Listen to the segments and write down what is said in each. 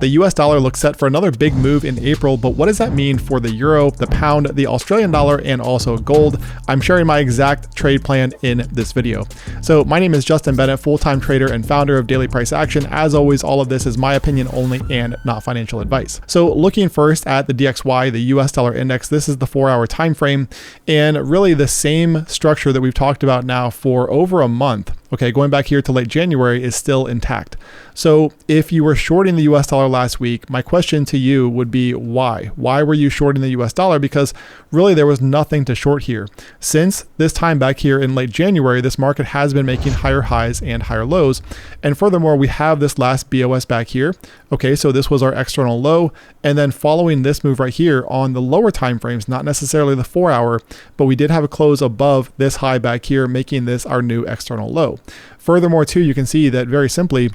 The US dollar looks set for another big move in April, but what does that mean for the euro, the pound, the Australian dollar, and also gold? I'm sharing my exact trade plan in this video. So my name is Justin Bennett, full-time trader and founder of Daily Price Action. As always, all of this is my opinion only and not financial advice. So looking first at the DXY, the US dollar index, this is the 4-hour time frame, and really the same structure that we've talked about now for over a month. Okay, going back here to late January is still intact. So if you were shorting the US dollar last week, my question to you would be why? Why were you shorting the US dollar? Because really there was nothing to short here. Since this time back here in late January, this market has been making higher highs and higher lows. And furthermore, we have this last BOS back here. Okay, so this was our external low. And then following this move right here on the lower time frames, not necessarily the 4-hour, but we did have a close above this high back here, making this our new external low. Furthermore, too, you can see that very simply,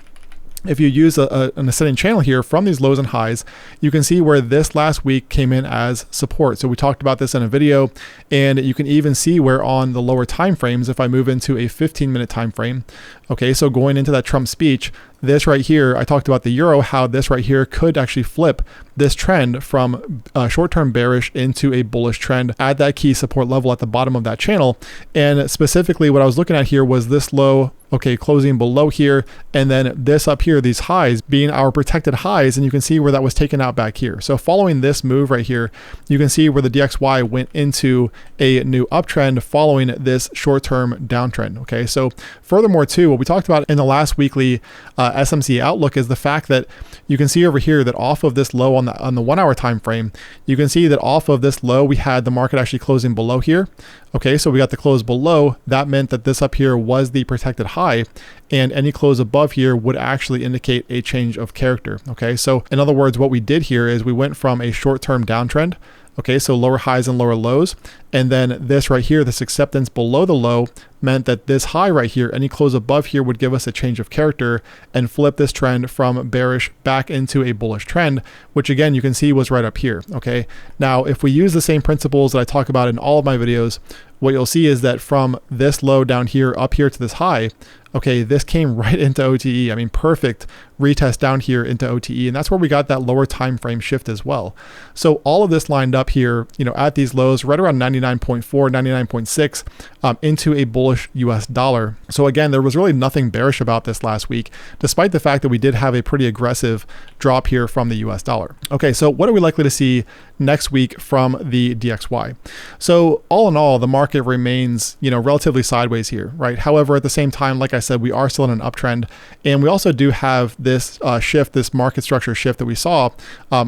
if you use an ascending channel here from these lows and highs, you can see where this last week came in as support. So we talked about this in a video, and you can even see where on the lower time frames, if I move into a 15-minute time frame, okay, so going into that Trump speech, this right here, I talked about the euro, how this right here could actually flip this trend from short-term bearish into a bullish trend at that key support level at the bottom of that channel. And specifically what I was looking at here was this low, okay, closing below here, and then this up here, these highs being our protected highs, and you can see where that was taken out back here. So following this move right here, you can see where the DXY went into a new uptrend following this short-term downtrend. Okay, so furthermore too, what we talked about in the last weekly SMC Outlook is the fact that you can see over here that off of this low on the 1-hour time frame, you can see that off of this low we had the market actually closing below here. Okay, so we got the close below. That meant that this up here was the protected high, and any close above here would actually indicate a change of character. Okay, so in other words, what we did here is we went from a short-term downtrend, okay, so lower highs and lower lows, and then this right here, this acceptance below the low, meant that this high right here, any close above here would give us a change of character and flip this trend from bearish back into a bullish trend, which again, you can see was right up here. Okay, now if we use the same principles that I talk about in all of my videos, what you'll see is that from this low down here up here to this high, okay, this came right into OTE. I mean, perfect retest down here into OTE, and that's where we got that lower time frame shift as well. So all of this lined up here, you know, at these lows right around 99.4, 99.6 into a bullish US dollar. So again, there was really nothing bearish about this last week, despite the fact that we did have a pretty aggressive drop here from the US dollar. Okay, so what are we likely to see next week from the DXY? So all in all, the market remains, you know, relatively sideways here, right? However, at the same time, like I said, we are still in an uptrend, and we also do have this shift, this market structure shift that we saw.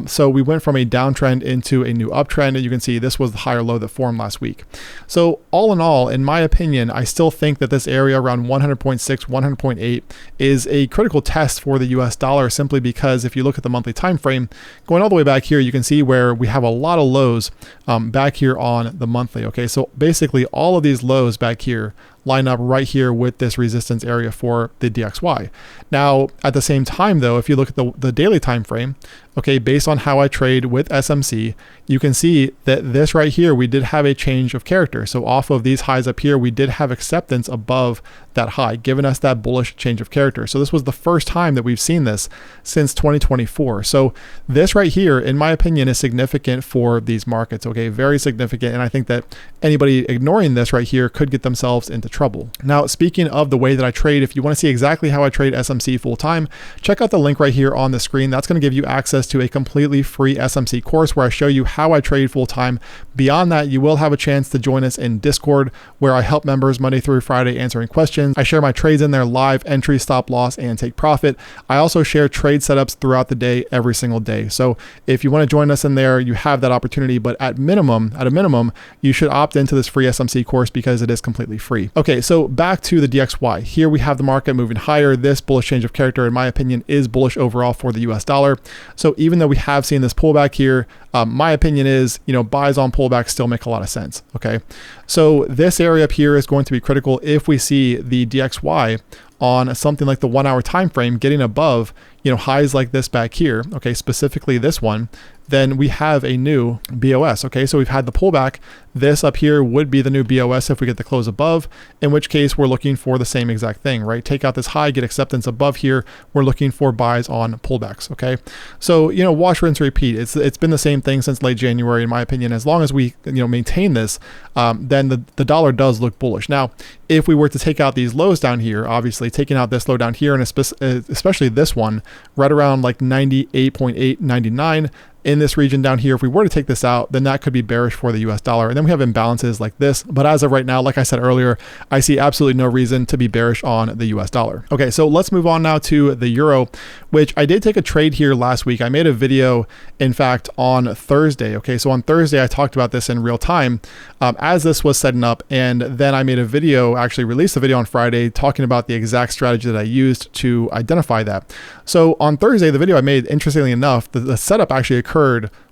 So we went from a downtrend into a new uptrend, and you can see this was the higher low that formed last week. So all in all, in my opinion, I still think that this area around 100.6, 100.8 is a critical test for the US dollar, simply because if you look at the monthly time frame, going all the way back here, you can see where we have a lot of lows back here on the monthly. Okay, so basically all of these lows back here line up right here with this resistance area for the DXY. Now, at the same time though, if you look at the daily time frame, okay, based on how I trade with SMC, you can see that this right here, we did have a change of character. So off of these highs up here, we did have acceptance above that high, giving us that bullish change of character. So this was the first time that we've seen this since 2024. So this right here, in my opinion, is significant for these markets, okay, very significant. And I think that anybody ignoring this right here could get themselves into trouble. Now, speaking of the way that I trade, if you want to see exactly how I trade SMC full time, check out the link right here on the screen. That's going to give you access to a completely free SMC course where I show you how I trade full time. Beyond that, you will have a chance to join us in Discord, where I help members Monday through Friday answering questions. I share my trades in there live, entry, stop loss, and take profit. I also share trade setups throughout the day, every single day. So if you want to join us in there, you have that opportunity, but at a minimum, you should opt into this free SMC course because it is completely free. Okay, so back to the DXY. Here we have the market moving higher. This bullish change of character, in my opinion, is bullish overall for the US dollar. So even though we have seen this pullback here, my opinion is, you know, buys on pullback still make a lot of sense. Okay, so this area up here is going to be critical if we see the DXY on something like the 1 hour time frame getting above, you know, highs like this back here. Okay, specifically this one, then we have a new BOS. Okay, so we've had the pullback. This up here would be the new BOS if we get the close above, in which case we're looking for the same exact thing, right? Take out this high, get acceptance above here. We're looking for buys on pullbacks, okay? So, watch, rinse, repeat. It's been the same thing since late January, in my opinion. As long as we, maintain this, then the dollar does look bullish. Now, if we were to take out these lows down here, obviously taking out this low down here, and especially this one, right around like 98.8, 99, in this region down here, if we were to take this out, then that could be bearish for the US dollar. And then we have imbalances like this. But as of right now, like I said earlier, I see absolutely no reason to be bearish on the US dollar. Okay, so let's move on now to the euro, which I did take a trade here last week. I made a video, in fact, on Thursday. Okay, so on Thursday, I talked about this in real time as this was setting up. And then I made a video, actually released a video on Friday, talking about the exact strategy that I used to identify that. So on Thursday, the video I made, interestingly enough, the setup actually occurred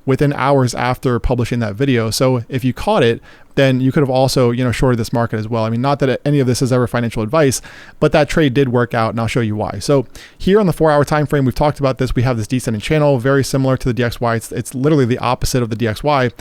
within hours after publishing that video. So if you caught it, then you could have also, shorted this market as well. I mean, not that any of this is ever financial advice, but that trade did work out, and I'll show you why. So here on the 4-hour time frame, we've talked about this. We have this descending channel, very similar to the DXY. It's literally the opposite of the DXY.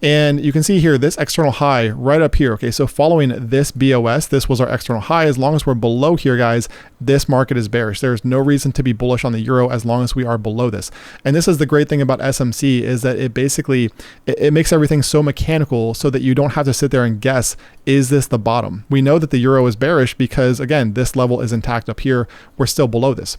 And you can see here this external high right up here. Okay, so following this BOS, this was our external high. As long as we're below here, guys, this market is bearish. There's no reason to be bullish on the euro as long as we are below this. And this is the great thing about SMC, is that it basically, it makes everything so mechanical so that you don't have to sit there and guess, is this the bottom? We know that the euro is bearish because, again, this level is intact up here. We're still below this.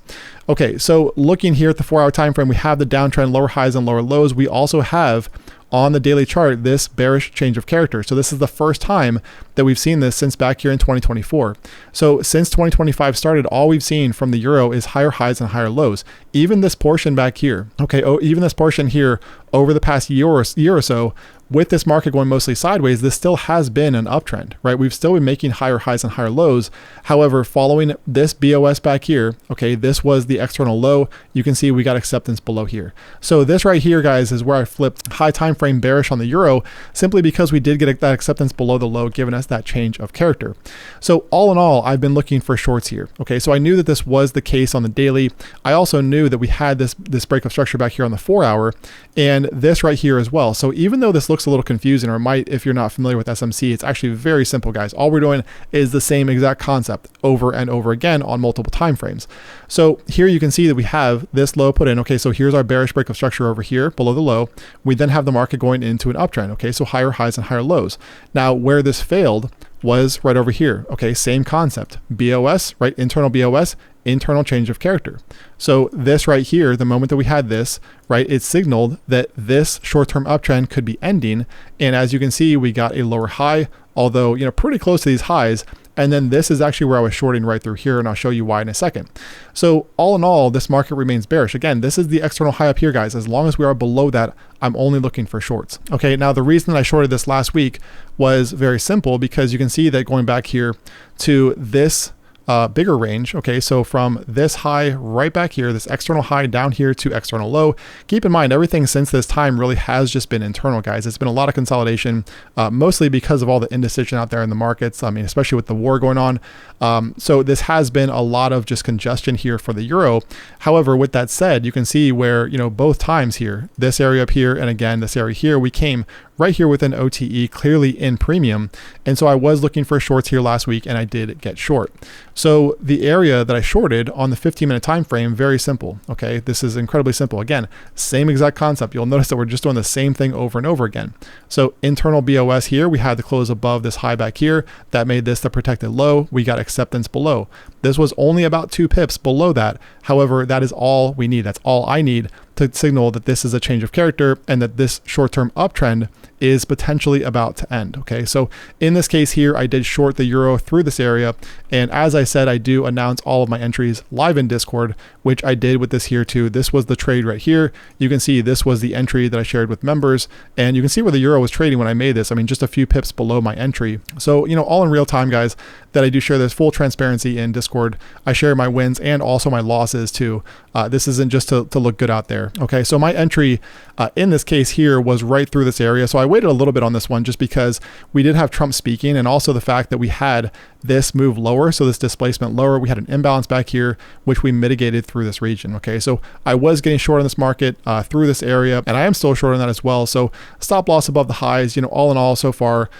Okay, so looking here at the 4-hour time frame, we have the downtrend, lower highs and lower lows. We also have on the daily chart this bearish change of character. So this is the first time that we've seen this since back here in 2024. So since 2025 started, all we've seen from the euro is higher highs and higher lows. Even this portion back here, okay, even this portion here over the past year or so, with this market going mostly sideways, this still has been an uptrend, right? We've still been making higher highs and higher lows. However, following this BOS back here, okay, this was the external low. You can see we got acceptance below here. So this right here, guys, is where I flipped high time frame bearish on the euro, simply because we did get that acceptance below the low, giving us that change of character. So all in all, I've been looking for shorts here. Okay, so I knew that this was the case on the daily. I also knew that we had this break of structure back here on the 4-hour, and this right here as well. So even though this looks a little confusing, or might, if you're not familiar with SMC, it's actually very simple, guys. All we're doing is the same exact concept over and over again on multiple time frames. So here you can see that we have this low put in. Okay, so here's our bearish break of structure over here below the low. We then have the market going into an uptrend. Okay, so higher highs and higher lows. Now where this failed was right over here. Okay, same concept. BOS, right? Internal BOS, internal change of character. So this right here, the moment that we had this, right, it signaled that this short-term uptrend could be ending. And as you can see, we got a lower high, although, pretty close to these highs. And then this is actually where I was shorting right through here, and I'll show you why in a second. So all in all, this market remains bearish. Again, this is the external high up here, guys. As long as we are below that, I'm only looking for shorts. Okay, now the reason that I shorted this last week was very simple, because you can see that going back here to this bigger range. Okay, so from this high right back here, this external high down here to external low. Keep in mind, everything since this time really has just been internal, guys. It's been a lot of consolidation, mostly because of all the indecision out there in the markets. I mean, especially with the war going on. So this has been a lot of just congestion here for the euro. However, with that said, you can see where, both times here, this area up here, and again, this area here, we came right here within OTE, clearly in premium. And so I was looking for shorts here last week, and I did get short. So the area that I shorted on the 15-minute time frame, very simple. Okay, this is incredibly simple. Again, same exact concept. You'll notice that we're just doing the same thing over and over again. So internal BOS here, we had the close above this high back here. That made this the protected low. We got acceptance below. This was only about 2 pips below that. However, that is all we need. That's all I need to signal that this is a change of character and that this short-term uptrend is potentially about to end. Okay, so in this case here, I did short the euro through this area. And as I said, I do announce all of my entries live in Discord, which I did with this here too. This was the trade right here. You can see this was the entry that I shared with members, and you can see where the euro was trading when I made this. I mean, just a few pips below my entry. So, all in real time, guys, that I do share this full transparency in Discord. I share my wins and also my losses too. This isn't just to look good out there. Okay, so my entry in this case here was right through this area. So I waited a little bit on this one just because we did have Trump speaking, and also the fact that we had this move lower, so this displacement lower. We had an imbalance back here, which we mitigated through this region. Okay, so I was getting short in this market through this area, and I am still short on that as well. So stop loss above the highs, all in all, so far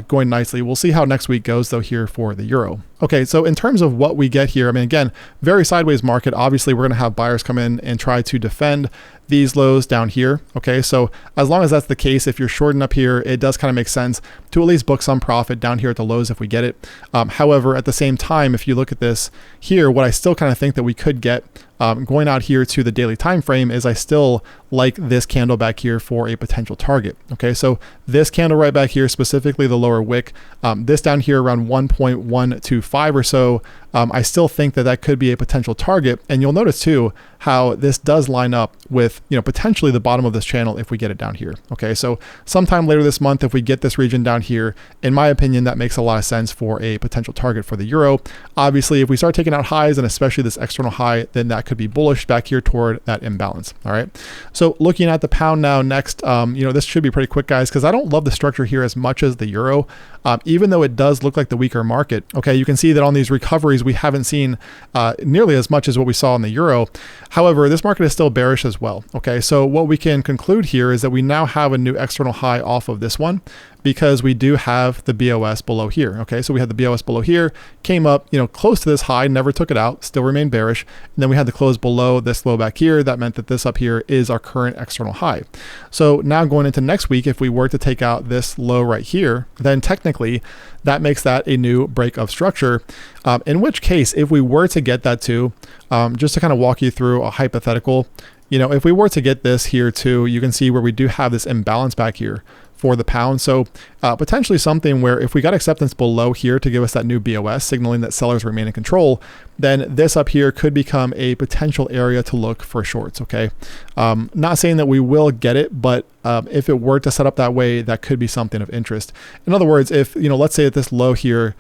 going nicely. We'll see how next week goes though here for the euro. Okay, so in terms of what we get here, I mean, again, very sideways market. Obviously, we're going to have buyers come in and try to defend these lows down here. Okay, so as long as that's the case, if you're shorting up here, it does kind of make sense to at least book some profit down here at the lows if we get it. However, at the same time, if you look at this here, what I still kind of think that we could get going out here to the daily time frame is I still like this candle back here for a potential target. Okay, so this candle right back here, specifically the lower wick, this down here around 1.125 or so, I still think that that could be a potential target. And you'll notice too how this does line up with potentially the bottom of this channel if we get it down here. Okay, so sometime later this month, if we get this region down here, in my opinion, that makes a lot of sense for a potential target for the euro. Obviously, if we start taking out highs, and especially this external high, then that could be bullish back here toward that imbalance. All right, so looking at the pound now next, this should be pretty quick, guys, because I don't love the structure here as much as the euro, even though it does look like the weaker market. Okay, you can see that on these recoveries, we haven't seen nearly as much as what we saw in the euro. However, this market is still bearish as well. Okay, so what we can conclude here is that we now have a new external high off of this one, because we do have the BOS below here. Okay, so we had the BOS below here, came up, close to this high, never took it out, still remained bearish. And then we had the close below this low back here. That meant that this up here is our current external high. So now going into next week, if we were to take out this low right here, then technically that makes that a new break of structure. In which case, if we were to get that too, just to kind of walk you through a hypothetical, if we were to get this here too, you can see where we do have this imbalance back here for the pound. So potentially something where if we got acceptance below here to give us that new BOS, signaling that sellers remain in control, then this up here could become a potential area to look for shorts. Okay, not saying that we will get it, but if it were to set up that way, that could be something of interest. In other words, if let's say that this low here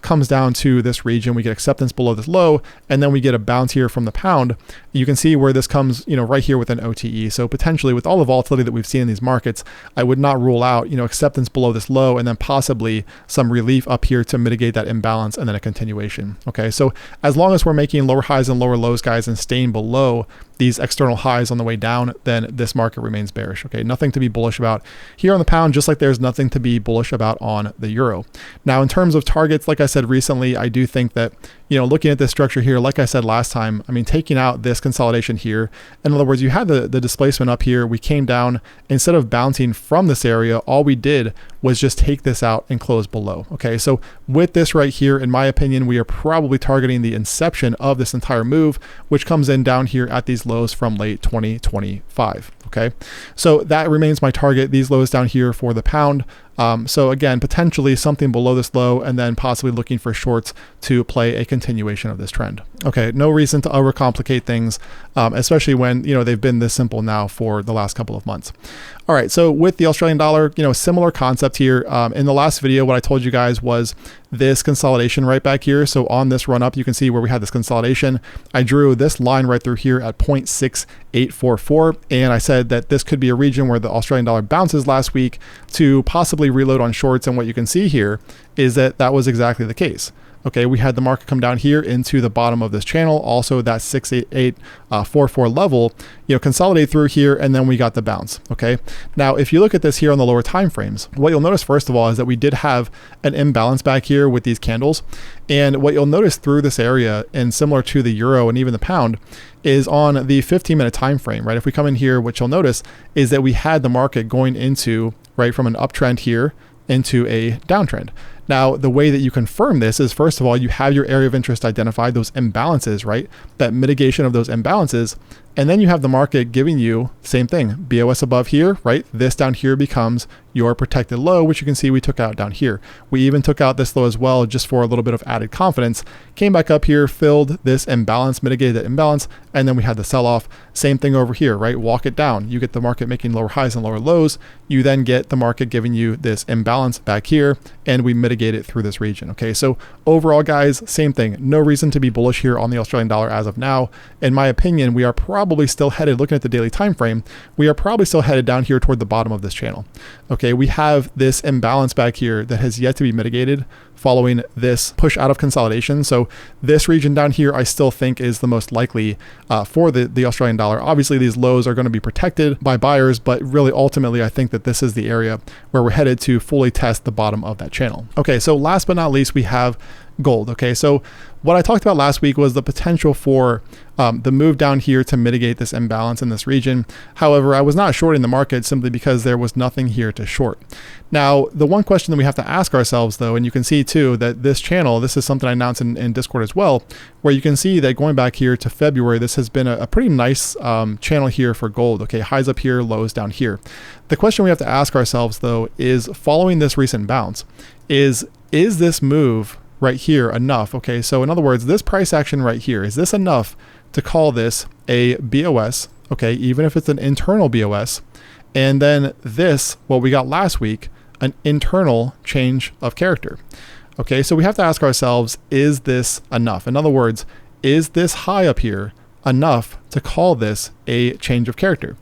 comes down to this region, we get acceptance below this low, and then we get a bounce here from the pound, you can see where this comes right here with an OTE. So potentially with all the volatility that we've seen in these markets, I would not rule out acceptance below this low, and then possibly some relief up here to mitigate that imbalance, and then a continuation. Okay, so as long as we're making lower highs and lower lows, guys, and staying below these external highs on the way down, then this market remains bearish. Okay, nothing to be bullish about here on the pound, just like there's nothing to be bullish about on the euro. Now, in terms of targets, like I said recently, I do think that looking at this structure here, like I said last time, I mean, taking out this consolidation here, in other words, you had the displacement up here, we came down, instead of bouncing from this area, all we did was just take this out and close below. Okay, so with this right here, in my opinion, we are probably targeting the inception of this entire move, which comes in down here at these lows from late 2025. Okay, so that remains my target, these lows down here for the pound. So again, potentially something below this low, and then possibly looking for shorts to play a continuation of this trend. Okay, no reason to overcomplicate things, especially when they've been this simple now for the last couple of months. All right, so with the Australian dollar, similar concept here. In the last video, what I told you guys was this consolidation right back here. So on this run up, you can see where we had this consolidation. I drew this line right through here at 0.6844, and I said that this could be a region where the Australian dollar bounces last week to possibly reload on shorts. And what you can see here is that that was exactly the case. Okay, we had the market come down here into the bottom of this channel, also that 68844 level, consolidate through here, and then we got the bounce. Okay, now if you look at this here on the lower time frames, what you'll notice first of all is that we did have an imbalance back here with these candles, and what you'll notice through this area, and similar to the euro and even the pound, is on the 15-minute time frame. Right, if we come in here, what you'll notice is that we had the market going into from an uptrend here into a downtrend. Now, the way that you confirm this is, first of all, you have your area of interest identified, those imbalances, right? That mitigation of those imbalances. And then you have the market giving you same thing, BOS above here, right? This down here becomes your protected low, which you can see we took out down here. We even took out this low as well, just for a little bit of added confidence. Came back up here, filled this imbalance, mitigated the imbalance, and then we had the sell-off. Same thing over here, right? Walk it down. You get the market making lower highs and lower lows. You then get the market giving you this imbalance back here, and we mitigate it through this region. Okay, so overall, guys, same thing. No reason to be bullish here on the Australian dollar as of now. In my opinion, we are probably still headed, looking at the daily time frame, we are probably still headed down here toward the bottom of this channel. Okay, we have this imbalance back here that has yet to be mitigated following this push out of consolidation. So this region down here, I still think is the most likely for the Australian dollar. Obviously, these lows are going to be protected by buyers, but really ultimately, I think that this is the area where we're headed to fully test the bottom of that channel. Okay, so last but not least, we have gold. Okay, so what I talked about last week was the potential for the move down here to mitigate this imbalance in this region. However, I was not shorting the market simply because there was nothing here to short. Now, the one question that we have to ask ourselves though, and you can see too that this channel, this is something I announced in Discord as well, where you can see that going back here to February, this has been a pretty nice channel here for gold. Okay, highs up here, lows down here. The question we have to ask ourselves though is, following this recent bounce, is this move right here enough? Okay, so in other words, this price action right here, is this enough to call this a BOS? Okay, even if it's an internal BOS, and then this, what we got last week, an internal change of character. Okay, so we have to ask ourselves, is this enough? In other words, is this high up here enough to call this a change of character?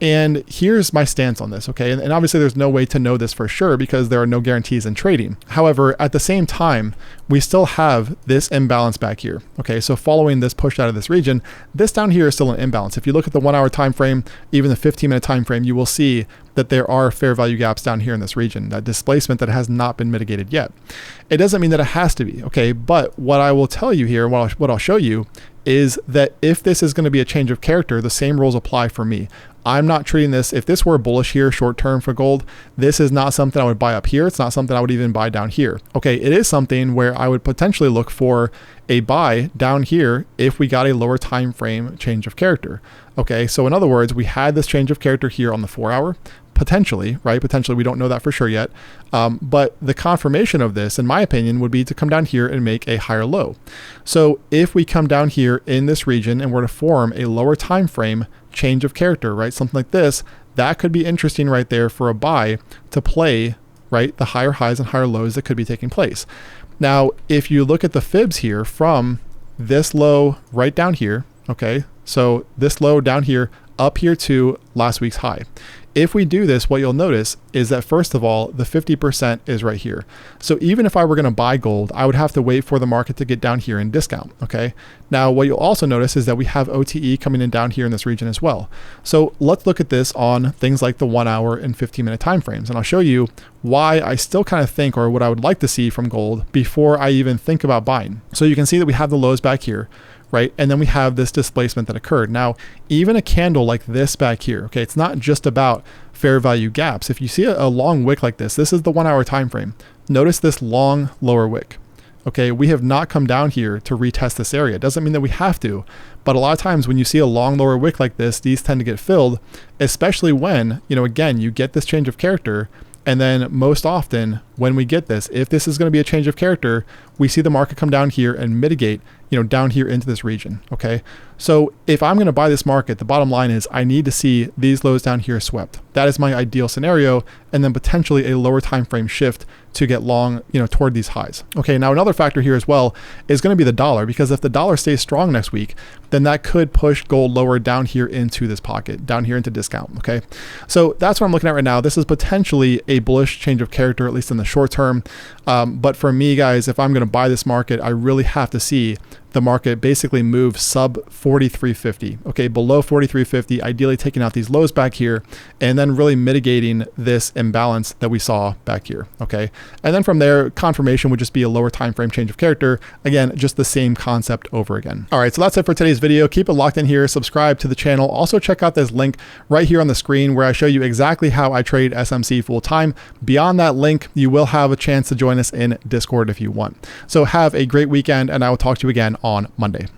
And here's my stance on this, okay? And obviously there's no way to know this for sure because there are no guarantees in trading. However, at the same time, we still have this imbalance back here, okay? So following this push out of this region, this down here is still an imbalance. If you look at the 1 hour time frame, even the 15-minute time frame, you will see that there are fair value gaps down here in this region, that displacement that has not been mitigated yet. It doesn't mean that it has to be, okay? But what I will tell you here, what I'll show you, is that if this is going to be a change of character, the same rules apply for me. I'm not treating this, if this were bullish here short term for gold, this is not something I would buy up here. It's not something I would even buy down here. Okay, it is something where I would potentially look for a buy down here if we got a lower time frame change of character. Okay, so in other words, we had this change of character here on the 4 hour. Potentially, right? Potentially, we don't know that for sure yet. But the confirmation of this, in my opinion, would be to come down here and make a higher low. So if we come down here in this region and were to form a lower time frame change of character, right? Something like this, that could be interesting right there for a buy to play, right? The higher highs and higher lows that could be taking place. Now, if you look at the fibs here from this low right down here, okay? So this low down here, up here to last week's high. If we do this, what you'll notice is that first of all, the 50% is right here. So even if I were going to buy gold, I would have to wait for the market to get down here and discount. Okay. Now, what you'll also notice is that we have OTE coming in down here in this region as well. So let's look at this on things like the 1 hour and 15-minute time frames. And I'll show you why I still kind of think, or what I would like to see from gold before I even think about buying. So you can see that we have the lows back here, right? And then we have this displacement that occurred. Now, even a candle like this back here, okay, it's not just about fair value gaps. If you see a long wick like this is the 1 hour time frame. Notice this long lower wick. Okay, we have not come down here to retest this area. It doesn't mean that we have to, but a lot of times when you see a long lower wick like this, these tend to get filled, especially when, again, you get this change of character. And then most often when we get this, if this is going to be a change of character, we see the market come down here and mitigate, down here into this region. Okay. So if I'm going to buy this market, the bottom line is I need to see these lows down here swept. That is my ideal scenario. And then potentially a lower time frame shift to get long, toward these highs. Okay. Now another factor here as well is going to be the dollar, because if the dollar stays strong next week, then that could push gold lower down here into this pocket, down here into discount. Okay. So that's what I'm looking at right now. This is potentially a bullish change of character, at least in the short term. But for me, guys, if I'm going to buy this market, I really have to see the market basically move sub 43.50, okay, below 43.50, ideally taking out these lows back here and then really mitigating this imbalance that we saw back here, okay? And then from there, confirmation would just be a lower time frame change of character. Again, just the same concept over again. All right, so that's it for today's video. Keep it locked in here, subscribe to the channel. Also check out this link right here on the screen where I show you exactly how I trade SMC full time. Beyond that link, you will have a chance to join us in Discord if you want. So have a great weekend, and I will talk to you again on Monday.